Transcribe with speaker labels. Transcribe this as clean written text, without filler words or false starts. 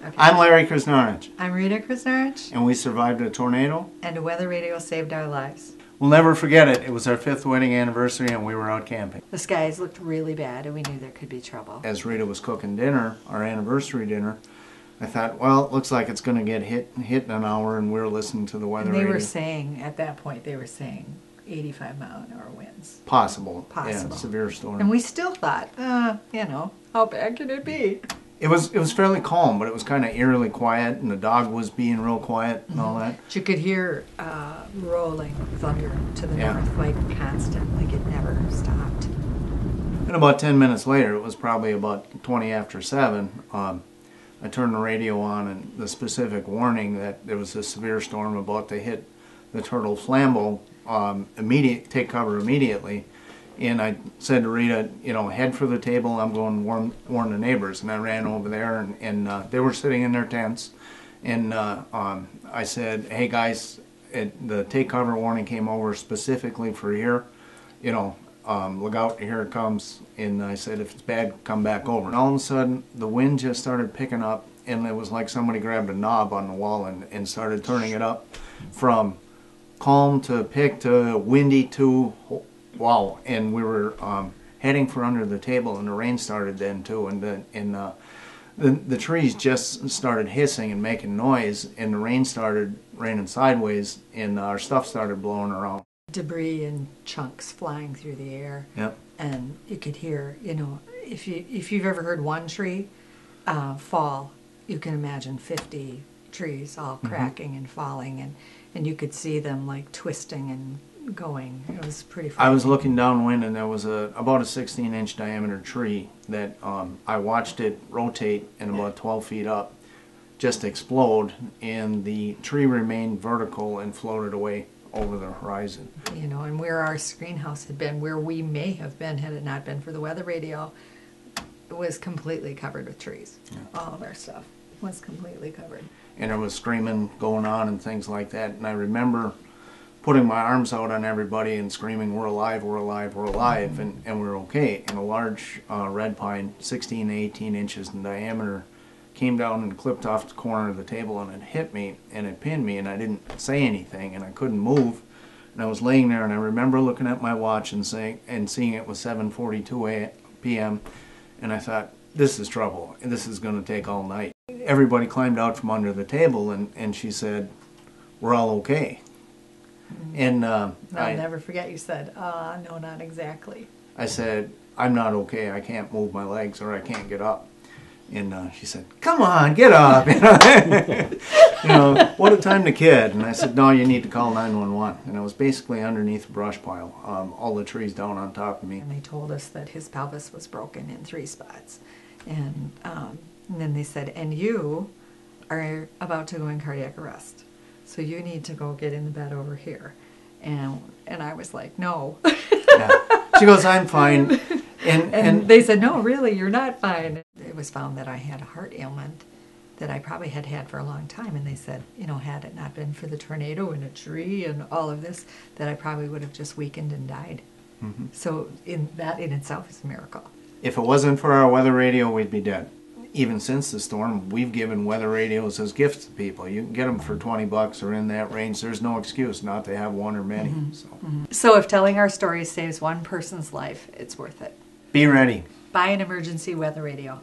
Speaker 1: Okay.
Speaker 2: I'm Larry Krznarich.
Speaker 1: I'm Rita Krznarich.
Speaker 2: And we survived a tornado.
Speaker 1: And a weather radio saved our lives.
Speaker 2: We'll never forget it. It was our 5th wedding anniversary and we were out camping.
Speaker 1: The skies looked really bad and we knew there could be trouble.
Speaker 2: As Rita was cooking dinner, our anniversary dinner, I thought, well, it looks like it's going to get hit in an hour, and we were listening to the weather radio.
Speaker 1: They were saying, at that point, 85-mile-an-hour winds.
Speaker 2: Possible.
Speaker 1: Possible.
Speaker 2: Yeah, severe storm.
Speaker 1: And we still thought, how bad could it be?
Speaker 2: It was fairly calm, but it was kind of eerily quiet, and the dog was being real quiet and all that.
Speaker 1: But you could hear rolling thunder to the north, like constant, like it never stopped.
Speaker 2: And about 10 minutes later, it was probably about 20 after 7, I turned the radio on, and the specific warning that there was a severe storm about to hit the Turtle Flambeau, take cover immediately. And I said to Rita, head for the table, I'm going to warn the neighbors. And I ran over there, and they were sitting in their tents. And I said, hey guys, the take cover warning came over specifically for here. Look out, here it comes. And I said, if it's bad, come back over. And all of a sudden, the wind just started picking up, and it was like somebody grabbed a knob on the wall and started turning it up from calm to pick to windy to wow. And we were heading for under the table, and the rain started then too. And the trees just started hissing and making noise, and the rain started raining sideways, and our stuff started blowing around.
Speaker 1: Debris and chunks flying through the air.
Speaker 2: Yep.
Speaker 1: And you could hear, if you've ever heard one tree fall, you can imagine 50 trees all cracking and falling, and you could see them like twisting and going. It was pretty frightening.
Speaker 2: I was looking downwind, and there was about a 16-inch diameter tree that I watched it rotate and about 12 feet up just explode, and the tree remained vertical and floated away over the horizon.
Speaker 1: And where our screen house had been, where we may have been had it not been for the weather radio, it was completely covered with trees. Yeah. All of our stuff was completely covered.
Speaker 2: And there was screaming going on and things like that. And I remember putting my arms out on everybody and screaming, we're alive, we're alive, we're alive, and we're okay. And a large red pine, 16 to 18 inches in diameter, came down and clipped off the corner of the table, and it hit me and it pinned me, and I didn't say anything, and I couldn't move, and I was laying there, and I remember looking at my watch and seeing it was 7:42 p.m. and I thought, this is trouble, and this is going to take all night. Everybody climbed out from under the table, and she said, we're all okay. And
Speaker 1: I'll never forget you said, no, not exactly.
Speaker 2: I said, I'm not okay, I can't move my legs, or I can't get up. And she said, come on, get up. What a time to kid. And I said, no, you need to call 911. And I was basically underneath a brush pile, all the trees down on top of me.
Speaker 1: And they told us that his pelvis was broken in 3 spots. And then they said, and you are about to go in cardiac arrest. So you need to go get in the bed over here. And I was like, no.
Speaker 2: Yeah. She goes, I'm fine.
Speaker 1: And they said, no, really, you're not fine. It was found that I had a heart ailment that I probably had had for a long time. And they said, had it not been for the tornado and a tree and all of this, that I probably would have just weakened and died. Mm-hmm. So that in itself is a miracle.
Speaker 2: If it wasn't for our weather radio, we'd be dead. Even since the storm, we've given weather radios as gifts to people. You can get them for $20 or in that range. There's no excuse not to have one or many.
Speaker 1: Mm-hmm. So if telling our stories saves one person's life, it's worth it.
Speaker 2: Be ready.
Speaker 1: Buy an emergency weather radio.